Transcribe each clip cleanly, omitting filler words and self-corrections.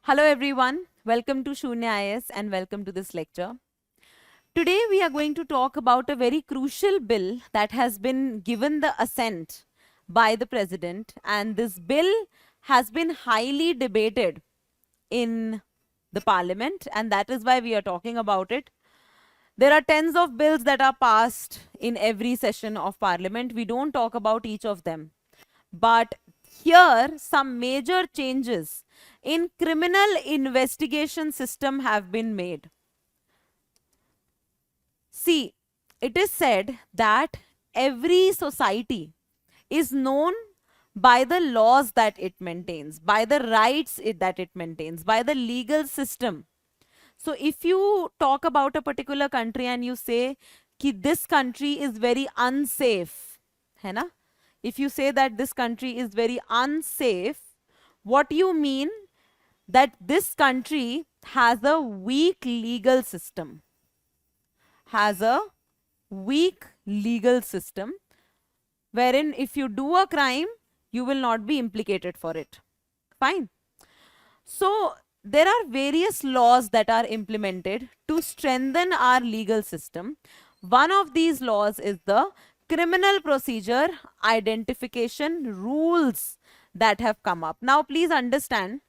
Hello everyone, welcome to Sunya IAS and welcome to this lecture. Today we are going to talk about a very crucial bill that has been given the assent by the president, and this bill has been highly debated in the parliament, and that is why we are talking about it. There are tens of bills that are passed in every session of parliament. We don't talk about each of them. But here some major changes in criminal investigation system have been made. See, it is said that every society is known by the laws that it maintains, by the rights that it maintains, by the legal system. So if you talk about a particular country and you say कि this country is very unsafe, है ना? If you say that this country is very unsafe, what you mean that this country has a weak legal system, wherein if you do a crime, you will not be implicated for it. Fine. So there are various laws that are implemented to strengthen our legal system. One of these laws is the criminal procedure identification rules that have come up. Now, please understand,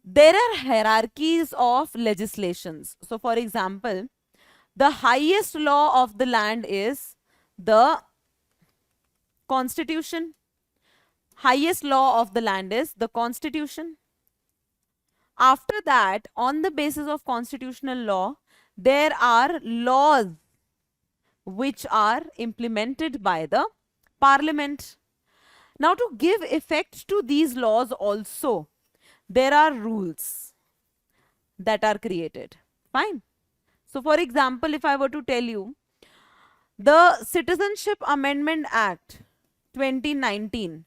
there are hierarchies of legislations. So, for example, the highest law of the land is the constitution. Highest law of the land is the constitution. After that, on the basis of constitutional law, there are laws which are implemented by the parliament. Now, to give effect to these laws also, there are rules that are created. Fine. So, for example, if I were to tell you, the Citizenship Amendment Act 2019,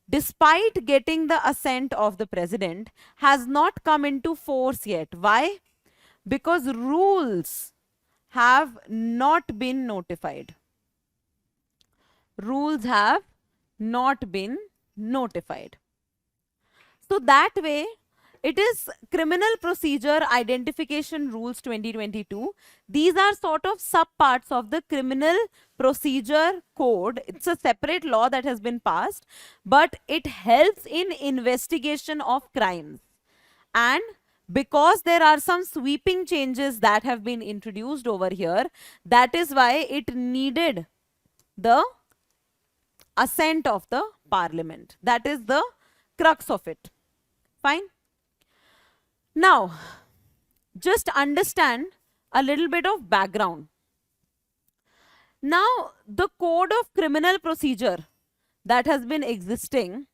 despite getting the assent of the president, has not come into force yet. Why? Because rules have not been notified. Rules have not been notified. So that way, it is Criminal Procedure Identification Rules 2022. These are sort of subparts of the Criminal Procedure Code. It's a separate law that has been passed, but it helps in investigation of crimes. And because there are some sweeping changes that have been introduced over here, that is why it needed the assent of the parliament. That is the crux of it. Fine. Now, just understand a little bit of background. Now, the Code of Criminal Procedure that has been existing,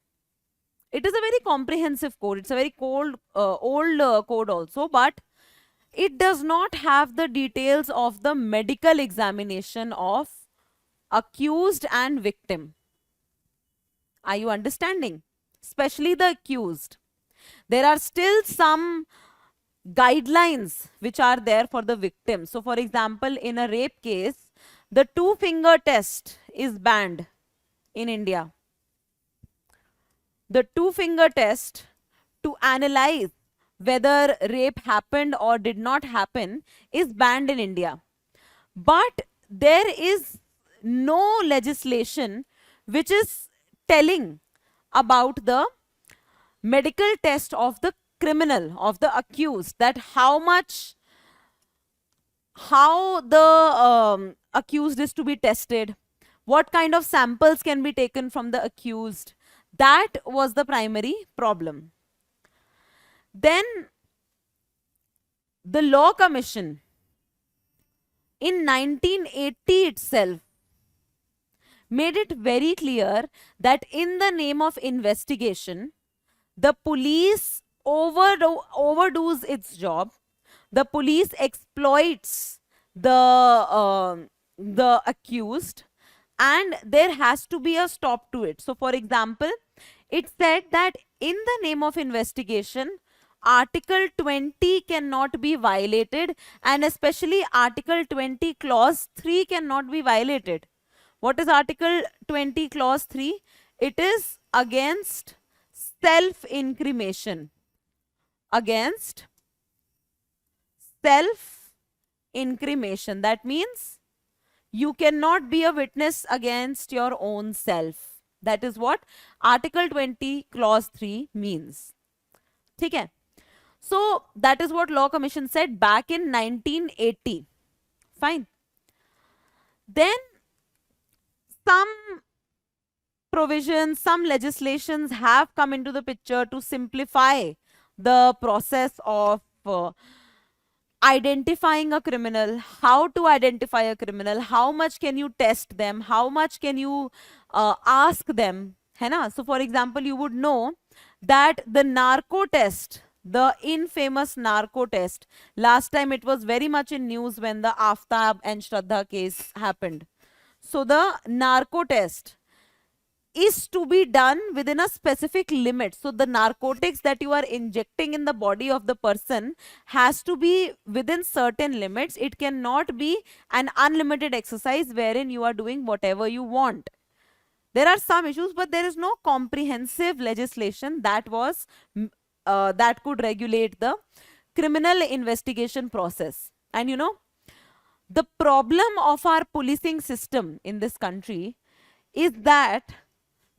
it is a very comprehensive code. It's a very old code also, but it does not have the details of the medical examination of accused and victim. Are you understanding? Especially the accused. There are still some guidelines which are there for the victim. So, for example, in a rape case, the two-finger test is banned in India. The two-finger test to analyze whether rape happened or did not happen is banned in India. But there is no legislation which is telling about the medical test of the criminal, of the accused, that how the accused is to be tested, what kind of samples can be taken from the accused. That was the primary problem. Then the Law Commission in 1980 itself made it very clear that in the name of investigation, the police overdoes its job. The police exploits the accused, and there has to be a stop to it. So, for example, it said that in the name of investigation, Article 20 cannot be violated, and especially Article 20 Clause 3 cannot be violated. What is Article 20 Clause 3? It is against self-incrimination. Against self-incrimination. That means you cannot be a witness against your own self. That is what Article 20, Clause 3 means. ठीक है? So that is what Law Commission said back in 1980. Fine. Then some provisions, some legislations have come into the picture to simplify the process of identifying a criminal, how to identify a criminal, how much can you test them, how much can you ask them, है ना? So for example, you would know that the narco test, the infamous narco test, last time it was very much in news when the Aftab and Shraddha case happened. So the narco test is to be done within a specific limit. So the narcotics that you are injecting in the body of the person has to be within certain limits. It cannot be an unlimited exercise wherein you are doing whatever you want. There are some issues, but there is no comprehensive legislation that was that could regulate the criminal investigation process. And you know, the problem of our policing system in this country is that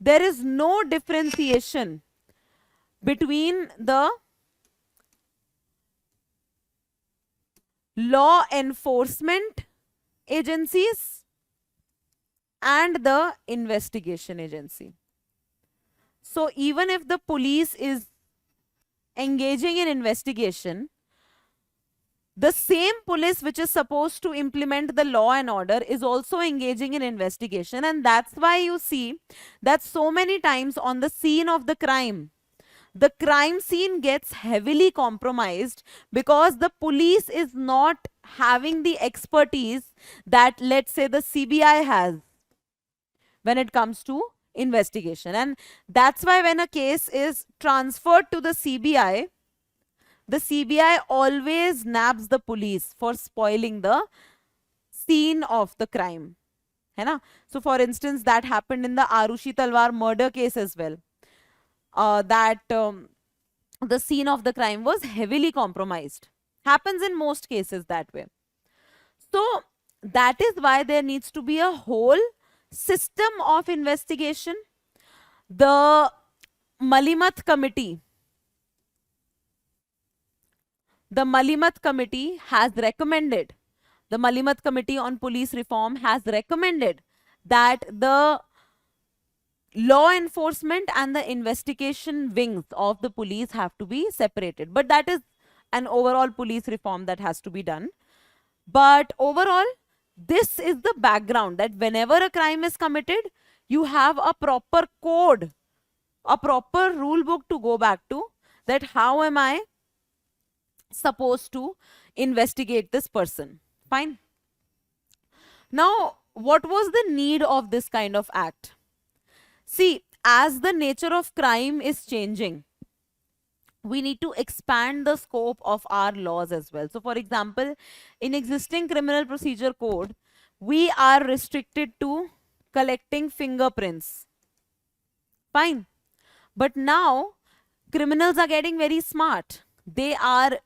there is no differentiation between the law enforcement agencies and the investigation agency. So even if the police is engaging in investigation, the same police which is supposed to implement the law and order is also engaging in investigation. And that's why you see that so many times on the scene of the crime scene gets heavily compromised because the police is not having the expertise that, let's say, the CBI has when it comes to investigation. And that's why when a case is transferred to the CBI always nabs the police for spoiling the scene of the crime. है ना? So for instance, that happened in the Arushi Talwar murder case as well. The scene of the crime was heavily compromised. Happens in most cases that way. So that is why there needs to be a whole system of investigation. The Malimat Committee has recommended, the Malimat Committee on Police Reform has recommended that the law enforcement and the investigation wings of the police have to be separated. But that is an overall police reform that has to be done. But overall, this is the background that whenever a crime is committed, you have a proper code, a proper rule book to go back to, that how am I supposed to investigate this person. Fine. Now, what was the need of this kind of act? See, as the nature of crime is changing, we need to expand the scope of our laws as well. So for example, in existing criminal procedure code, we are restricted to collecting fingerprints. Fine. But now criminals are getting very smart. They are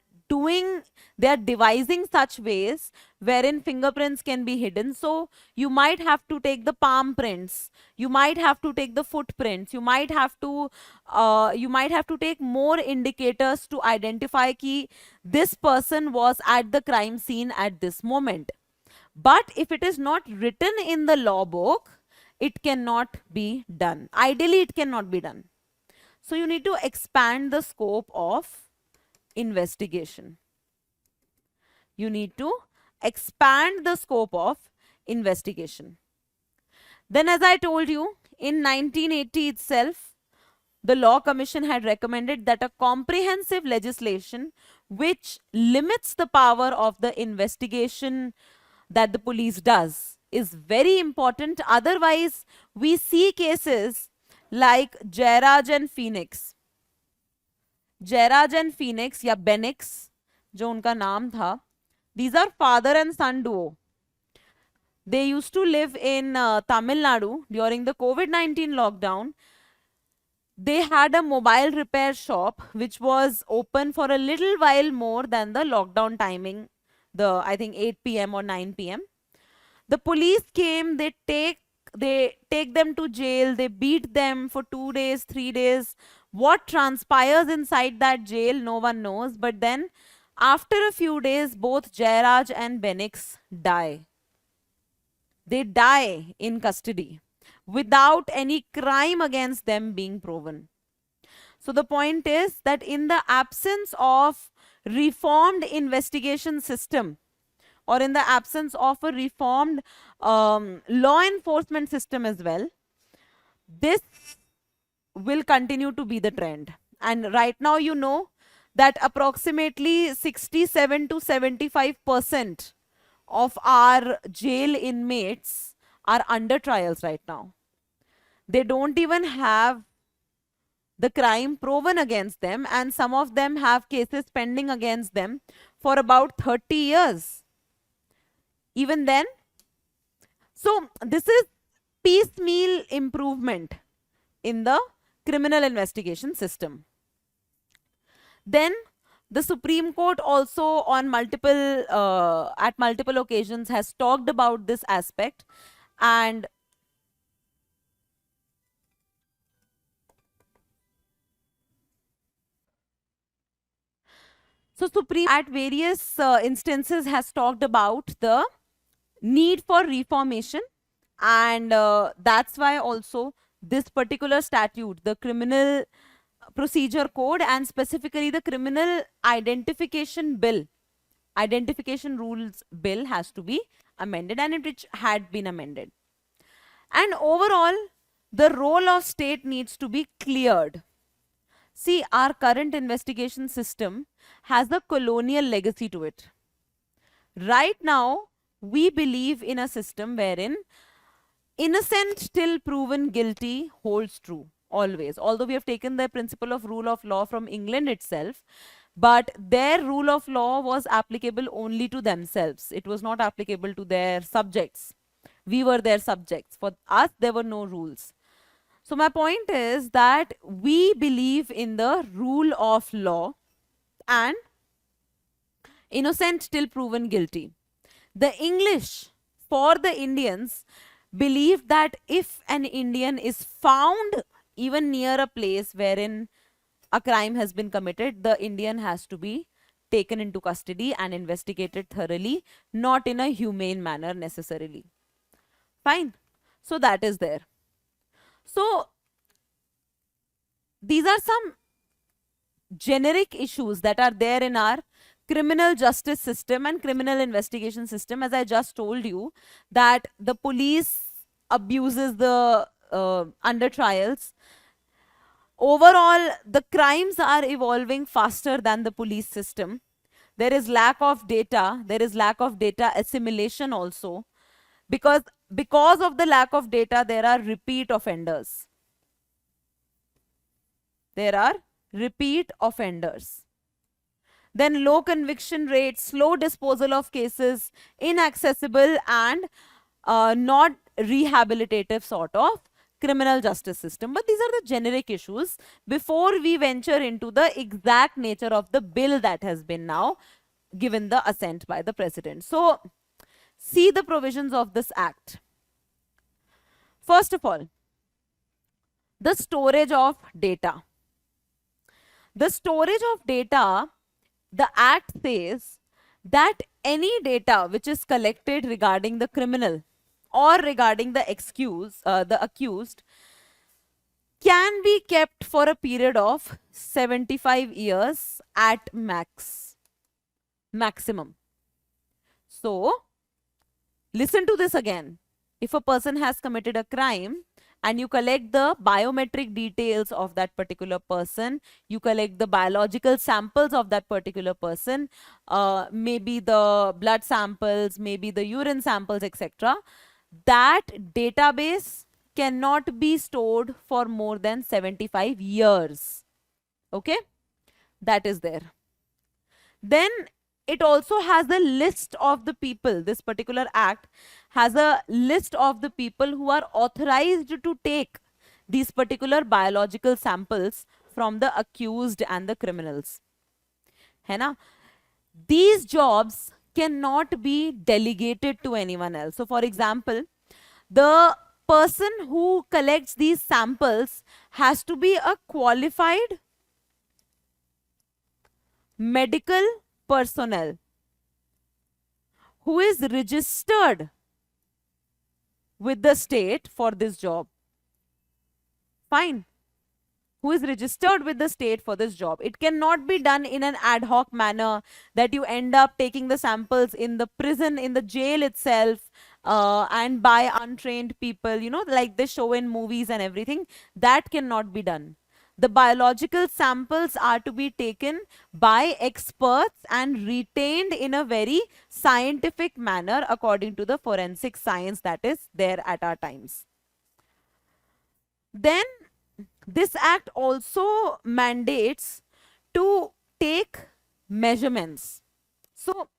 devising such ways wherein fingerprints can be hidden. So you might have to take the palm prints, you might have to take the footprints, you might have to take more indicators to identify ki this person was at the crime scene at this moment. But if it is not written in the law book, it cannot be done. Ideally, it cannot be done. So you need to expand the scope of investigation. You need to expand the scope of investigation. Then, as I told you, in 1980 itself, the Law Commission had recommended that a comprehensive legislation which limits the power of the investigation that the police does is very important. Otherwise, we see cases like Jairaj and Phoenix या बेनिक्स जो उनका नाम था, these are father and son duo. They used to live in Tamil Nadu during the COVID-19 lockdown. they had a mobile repair shop which was open for a little while more than the lockdown timing, the I think 8 p.m. or 9 p.m. The police came, they take them to jail, they beat them for 2 days, 3 days. What transpires inside that jail, no one knows. But then, after a few days, both Jairaj and Benix die. They die in custody without any crime against them being proven. So the point is that in the absence of reformed investigation system, or in the absence of a reformed law enforcement system as well, this will continue to be the trend. And right now, you know that approximately 67 to 75% of our jail inmates are under trials right now. They don't even have the crime proven against them, and some of them have cases pending against them for about 30 years. Even then, so this is piecemeal improvement in the criminal investigation system. Then the Supreme Court also on at multiple occasions has talked about this aspect, and so Supreme at various instances has talked about the need for reformation, and that's why also this particular statute, the criminal procedure code, and specifically the criminal identification rules bill has to be amended, and it had been amended. And overall, the role of state needs to be cleared. See, our current investigation system has a colonial legacy to it. Right now, we believe in a system wherein innocent till proven guilty holds true always. Although we have taken the principle of rule of law from England itself, but their rule of law was applicable only to themselves. It was not applicable to their subjects. We were their subjects. For us, there were no rules. So my point is that we believe in the rule of law and innocent till proven guilty. The English, for the Indians, believed that if an Indian is found even near a place wherein a crime has been committed, the Indian has to be taken into custody and investigated thoroughly, not in a humane manner necessarily. Fine. So that is there. So these are some generic issues that are there in our criminal justice system and criminal investigation system. As I just told you, that the police abuses the under trials. Overall, the crimes are evolving faster than the police system. There is lack of data. There is lack of data assimilation also. Because of the lack of data, there are repeat offenders. There are repeat offenders. Then low conviction rate, slow disposal of cases, inaccessible and not rehabilitative sort of criminal justice system. But these are the generic issues before we venture into the exact nature of the bill that has been now given the assent by the president. So see the provisions of this act. First of all, the storage of data. The storage of data, the act says that any data which is collected regarding the criminal or regarding the accused can be kept for a period of 75 years at maximum. So listen to this again. If a person has committed a crime and you collect the biometric details of that particular person, you collect the biological samples of that particular person, maybe the blood samples, maybe the urine samples, etc. That database cannot be stored for more than 75 years. Okay? That is there. Then it also has a list of the people. This particular act has a list of the people who are authorized to take these particular biological samples from the accused and the criminals. है ना? These jobs cannot be delegated to anyone else. So, for example, the person who collects these samples has to be a qualified medical personnel who is registered with the state for this job. Fine. Who is registered with the state for this job. It cannot be done in an ad hoc manner that you end up taking the samples in the prison, in the jail itself, and by untrained people, you know, like they show in movies and everything. That cannot be done. The biological samples are to be taken by experts and retained in a very scientific manner according to the forensic science that is there at our times. Then this act also mandates to take measurements. So,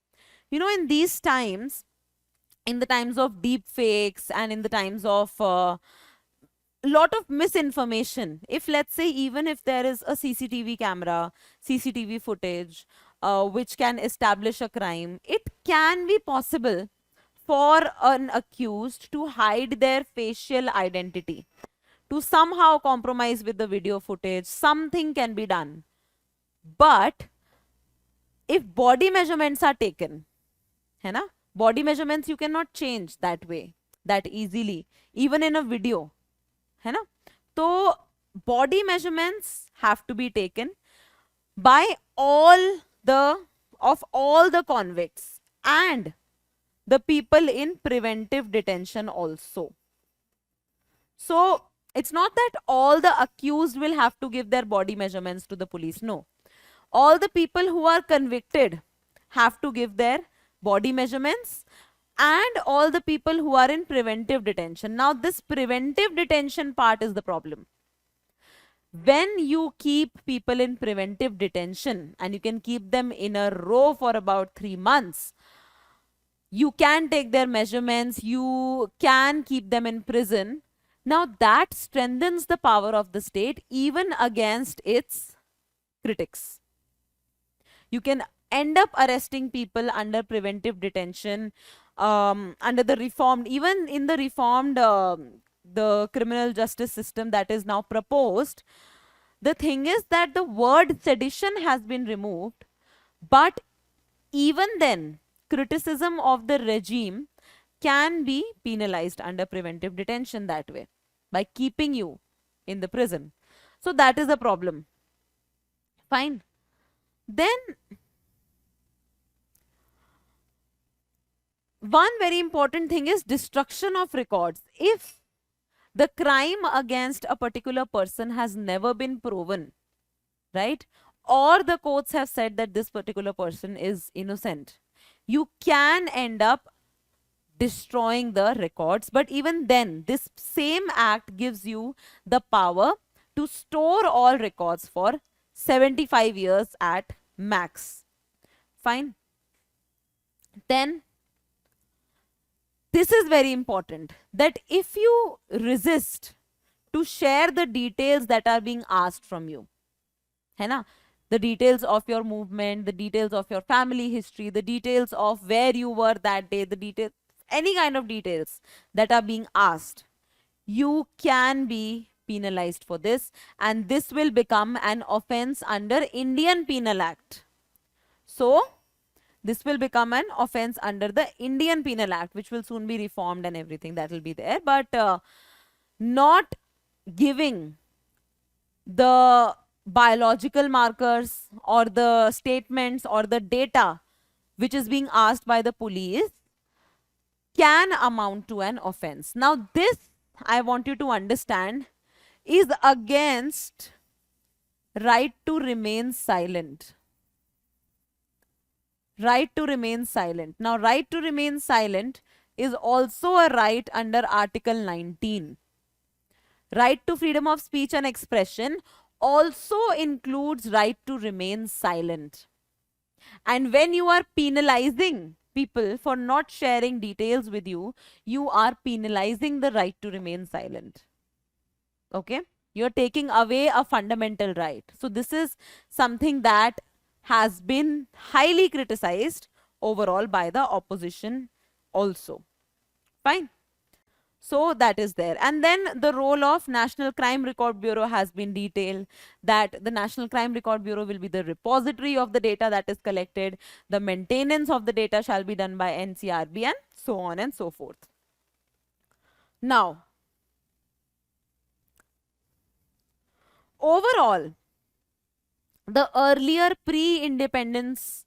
you know, in these times, in the times of deep fakes and in the times of lot of misinformation, if let's say even if there is a CCTV camera, CCTV footage which can establish a crime, it can be possible for an accused to hide their facial identity, to somehow compromise with the video footage. Something can be done. But if body measurements are taken, है ना, body measurements you cannot change that way, that easily, even in a video, है ना. So body measurements have to be taken by all the convicts and the people in preventive detention also. So it's not that all the accused will have to give their body measurements to the police. No. All the people who are convicted have to give their body measurements, and all the people who are in preventive detention. Now, this preventive detention part is the problem. When you keep people in preventive detention and you can keep them in a row for about 3 months, you can take their measurements, you can keep them in prison. Now that strengthens the power of the state even against its critics. You can end up arresting people under preventive detention, under the reformed, even in the reformed, the criminal justice system that is now proposed. The thing is that the word sedition has been removed, but even then, criticism of the regime can be penalized under preventive detention that way, by keeping you in the prison. So that is a problem. Fine. Then one very important thing is destruction of records. If the crime against a particular person has never been proven, right, or the courts have said that this particular person is innocent, you can end up destroying the records. But even then, this same act gives you the power to store all records for 75 years at max. Fine. Then this is very important, that if you resist to share the details that are being asked from you, है ना, the details of your movement, the details of your family history, the details of where you were that day, the details, any kind of details that are being asked, you can be penalized for this, and this will become an offense under Indian Penal Act. So this will become an offense under the Indian Penal Act, which will soon be reformed and everything that will be there. But not giving the biological markers or the statements or the data which is being asked by the police can amount to an offense. Now this, I want you to understand, is against right to remain silent. Right to remain silent. Now, right to remain silent is also a right under Article 19. Right to freedom of speech and expression also includes right to remain silent. And when you are penalizing people for not sharing details with you, you are penalizing the right to remain silent. Okay, you're taking away a fundamental right. So this is something that has been highly criticized overall by the opposition also. Fine. So that is there. And then the role of National Crime Record Bureau has been detailed, that the National Crime Record Bureau will be the repository of the data that is collected. The maintenance of the data shall be done by NCRB, and so on and so forth. Now, overall, the earlier pre-independence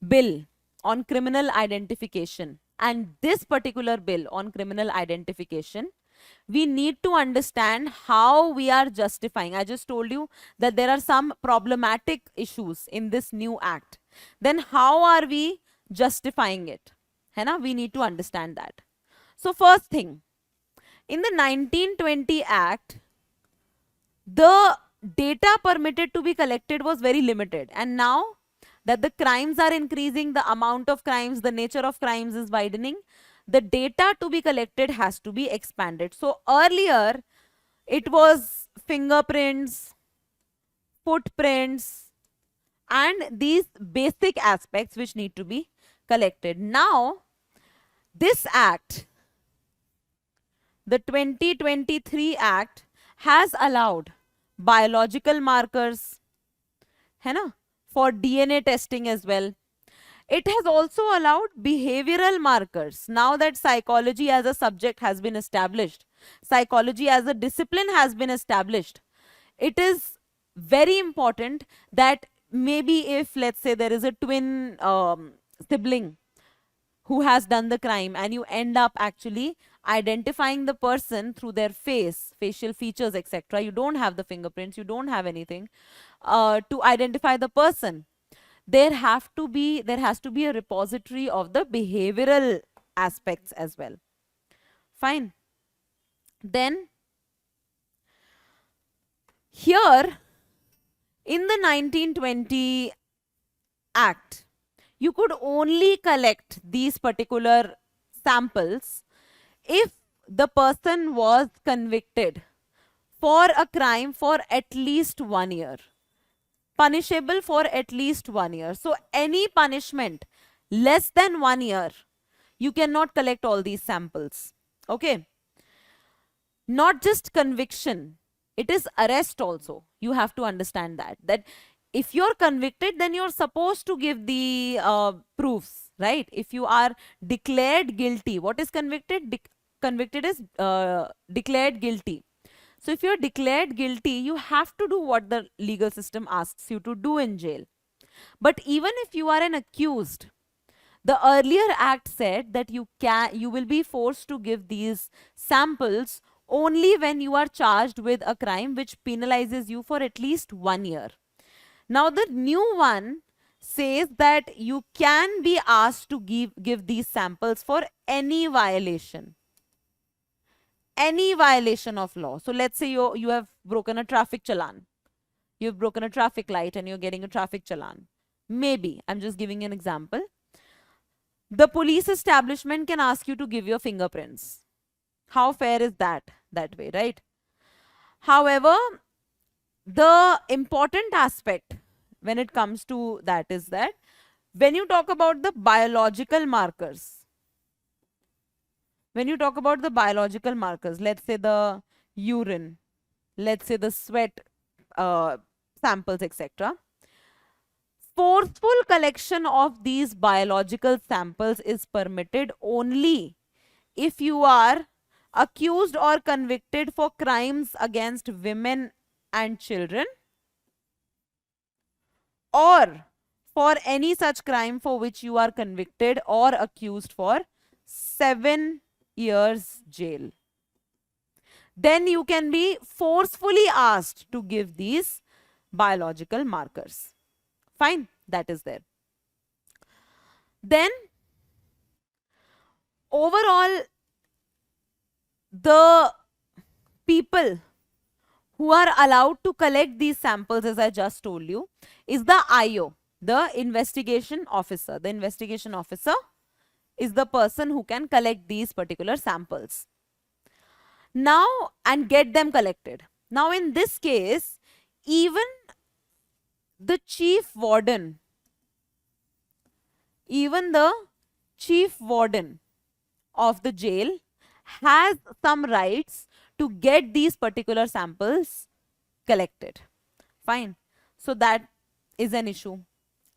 bill on criminal identification and this particular bill on criminal identification, we need to understand how we are justifying. I just told you that there are some problematic issues in this new act. Then how are we justifying it? We need to understand that. So first thing, in the 1920 Act, the data permitted to be collected was very limited, and now that the crimes are increasing, the amount of crimes, the nature of crimes is widening, the data to be collected has to be expanded. So earlier it was fingerprints, footprints, and these basic aspects which need to be collected. Now this act, the 2023 Act, has allowed biological markers, for DNA testing as well. It has also allowed behavioral markers. Now that psychology as a subject has been established, psychology as a discipline has been established, it is very important that maybe if, let's say, there is a twin sibling who has done the crime, and you end up actually identifying the person through their face, facial features, etc. You don't have the fingerprints, you don't have anything to identify the person. There has to be a repository of the behavioral aspects as well. Fine. Then here in the 1920 Act, you could only collect these particular samples if the person was convicted for a crime for at least 1 year, punishable for at least 1 year. So any punishment less than 1 year, you cannot collect all these samples. Okay. Not just conviction, it is arrest also. You have to understand that if you're convicted, then you're supposed to give the proofs, right? If you are declared guilty, what is convicted? Convicted is declared guilty. So if you're declared guilty, you have to do what the legal system asks you to do in jail. But even if you are an accused, the earlier act said that you will be forced to give these samples only when you are charged with a crime which penalizes you for at least 1 year. Now the new one says that you can be asked to give these samples for any violation of law. So let's say you have broken a traffic challan. You've broken a traffic light and you're getting a traffic challan. Maybe, I'm just giving an example. The police establishment can ask you to give your fingerprints. How fair is that way, right? However, the important aspect when it comes to that is that when you talk about the biological markers, let's say the urine, let's say the sweat samples, etc. Forceful collection of these biological samples is permitted only if you are accused or convicted for crimes against women and children, or for any such crime for which you are convicted or accused for 7 years jail. Then you can be forcefully asked to give these biological markers. Fine, that is there. Then overall, the people who are allowed to collect these samples, as I just told you, is the IO, the investigation officer. The investigation officer is the person who can collect these particular samples. Now, and get them collected. Now, in this case, even the chief warden, even the chief warden of the jail has some rights to get these particular samples collected. Fine. So that is an issue.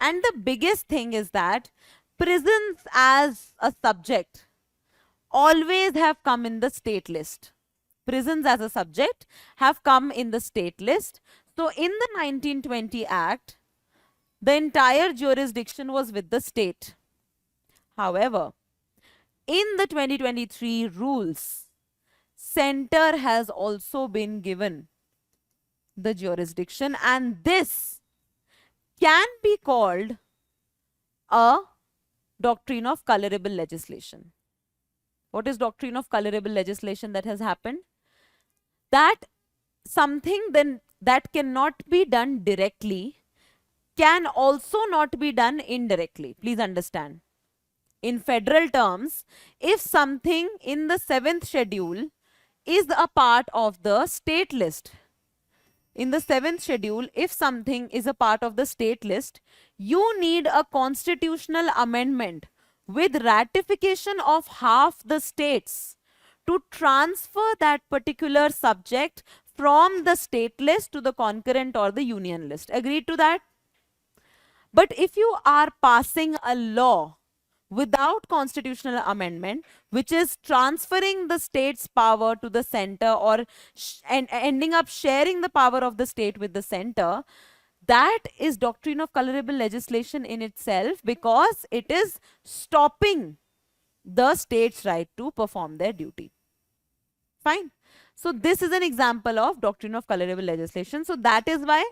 And the biggest thing is that prisons as a subject always have come in the state list. Prisons as a subject have come in the state list. So in the 1920 Act, the entire jurisdiction was with the state. However, in the 2023 rules, center has also been given the jurisdiction, and this can be called a doctrine of colorable legislation. What is doctrine of colorable legislation that has happened? That something then that cannot be done directly can also not be done indirectly. Please understand. In federal terms, if something in the 7th schedule is a part of the state list, in the 7th schedule, if something is a part of the state list, you need a constitutional amendment with ratification of half the states to transfer that particular subject from the state list to the concurrent or the union list. Agreed to that? But if you are passing a law without constitutional amendment, which is transferring the state's power to the center or ending up sharing the power of the state with the center, that is doctrine of colorable legislation in itself, because it is stopping the state's right to perform their duty. Fine. So this is an example of doctrine of colorable legislation. So that is why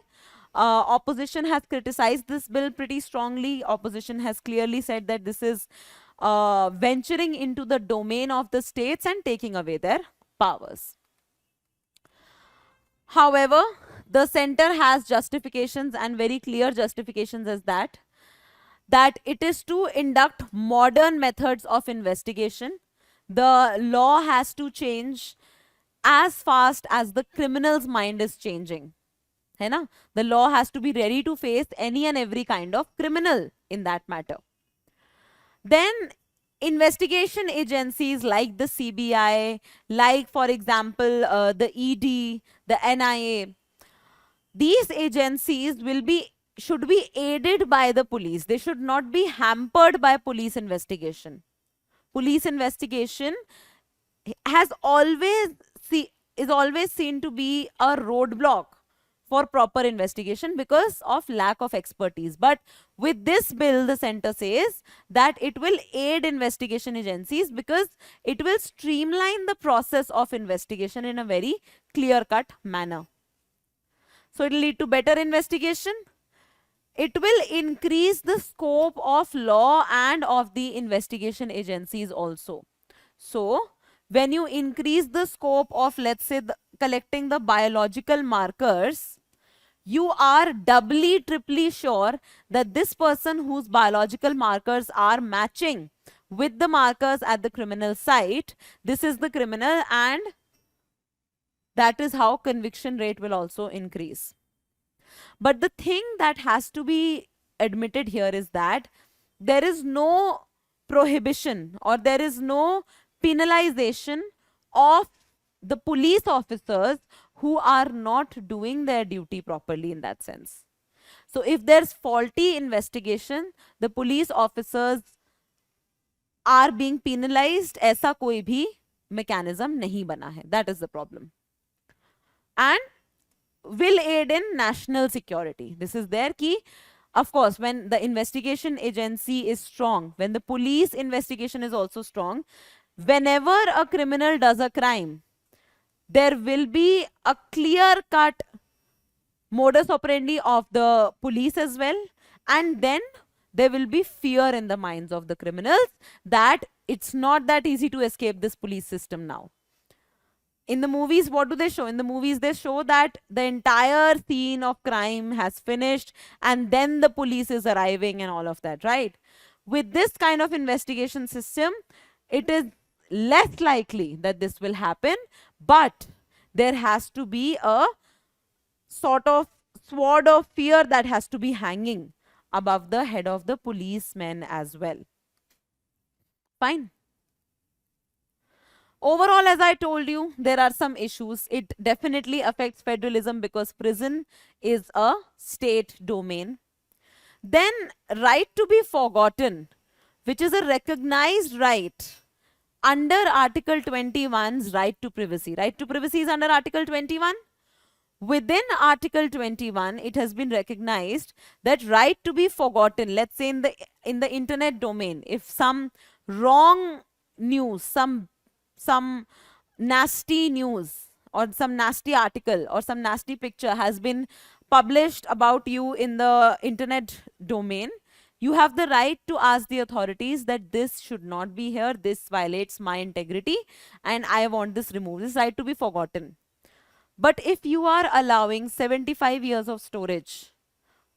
opposition has criticized this bill pretty strongly. Opposition has clearly said that this is venturing into the domain of the states and taking away their powers. However, the center has justifications, and very clear justifications, as that it is to induct modern methods of investigation. The law has to change as fast as the criminal's mind is changing. है ना? The law has to be ready to face any and every kind of criminal in that matter. Then investigation agencies like the CBI, like for example the ED, the NIA, these agencies should be aided by the police. They should not be hampered by police investigation. Police investigation is always seen to be a roadblock for proper investigation because of lack of expertise. But with this bill, the center says that it will aid investigation agencies because it will streamline the process of investigation in a very clear-cut manner. So it will lead to better investigation. It will increase the scope of law and of the investigation agencies also. So when you increase the scope of, let's say, collecting the biological markers, you are doubly, triply sure that this person whose biological markers are matching with the markers at the criminal site, this is the criminal, and that is how conviction rate will also increase. But the thing that has to be admitted here is that there is no prohibition or there is no penalization of the police officers who are not doing their duty properly in that sense. So if there's faulty investigation, the police officers are being penalized. ऐसा कोई भी mechanism नहीं बना है. That is the problem. And will aid in national security. This is their key. Of course, when the investigation agency is strong, when the police investigation is also strong, whenever a criminal does a crime, there will be a clear-cut modus operandi of the police as well, and then there will be fear in the minds of the criminals that it's not that easy to escape this police system now. In the movies, what do they show? In the movies, they show that the entire scene of crime has finished and then the police is arriving and all of that, right? With this kind of investigation system, it is less likely that this will happen, but there has to be a sort of sword of fear that has to be hanging above the head of the policemen as well. Fine. Overall, as I told you, there are some issues. It definitely affects federalism because prison is a state domain. Then, right to be forgotten, which is a recognized right under Article 21's right to privacy. Right to privacy is under Article 21. Within Article 21, it has been recognized that right to be forgotten, let's say in the internet domain, if some wrong news, some nasty news or some nasty article or some nasty picture has been published about you in the internet domain, you have the right to ask the authorities that this should not be here, this violates my integrity, and I want this removed. This right to be forgotten. But if you are allowing 75 years of storage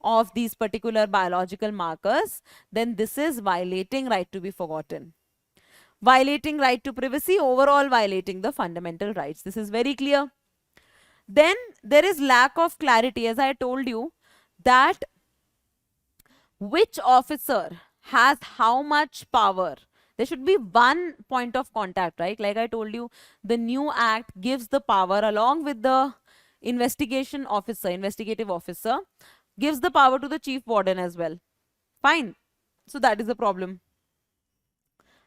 of these particular biological markers, then this is violating right to be forgotten. Violating right to privacy, overall violating the fundamental rights. This is very clear. Then there is lack of clarity, as I told you, that which officer has how much power. There should be one point of contact, right? Like I told you, the new act gives the power along with the investigative officer, gives the power to the chief warden as well. Fine. So that is the problem.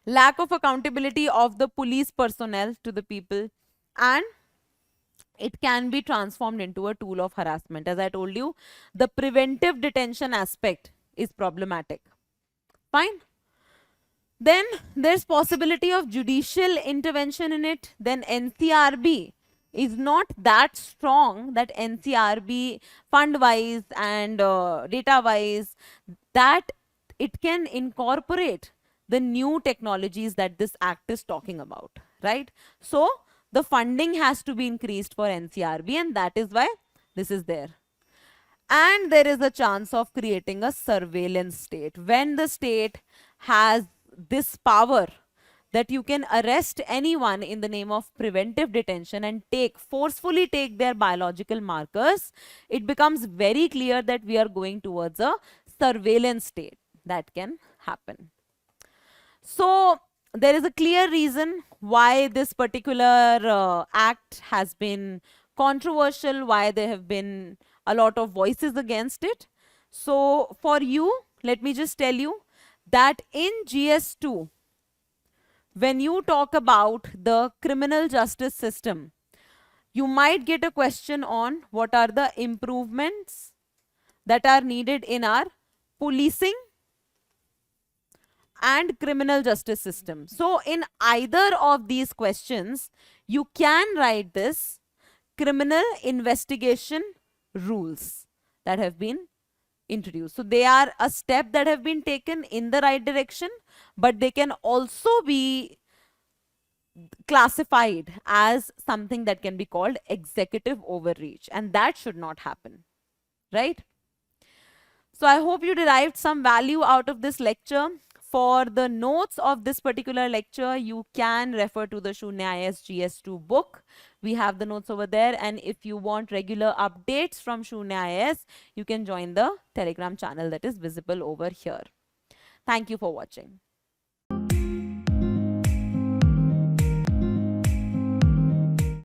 Lack of accountability of the police personnel to the people, and it can be transformed into a tool of harassment. As I told you, the preventive detention aspect is problematic. Fine. Then there's possibility of judicial intervention in it. Then NCRB is not that strong, that NCRB fund wise and data wise, that it can incorporate the new technologies that this act is talking about, right? So the funding has to be increased for NCRB, and that is why this is there. And there is a chance of creating a surveillance state. When the state has this power that you can arrest anyone in the name of preventive detention and forcefully take their biological markers, it becomes very clear that we are going towards a surveillance state that can happen. So there is a clear reason why this particular act has been controversial, why there have been a lot of voices against it. So for you, let me just tell you that in GS2, when you talk about the criminal justice system, you might get a question on what are the improvements that are needed in our policing and criminal justice system. So in either of these questions, you can write this criminal investigation rules that have been introduced. So they are a step that have been taken in the right direction, but they can also be classified as something that can be called executive overreach, and that should not happen, right? So I hope you derived some value out of this lecture. For the notes of this particular lecture, you can refer to the Sunya IAS GS2 book. We have the notes over there, and if you want regular updates from Sunya IAS, you can join the Telegram channel that is visible over here. Thank you for watching.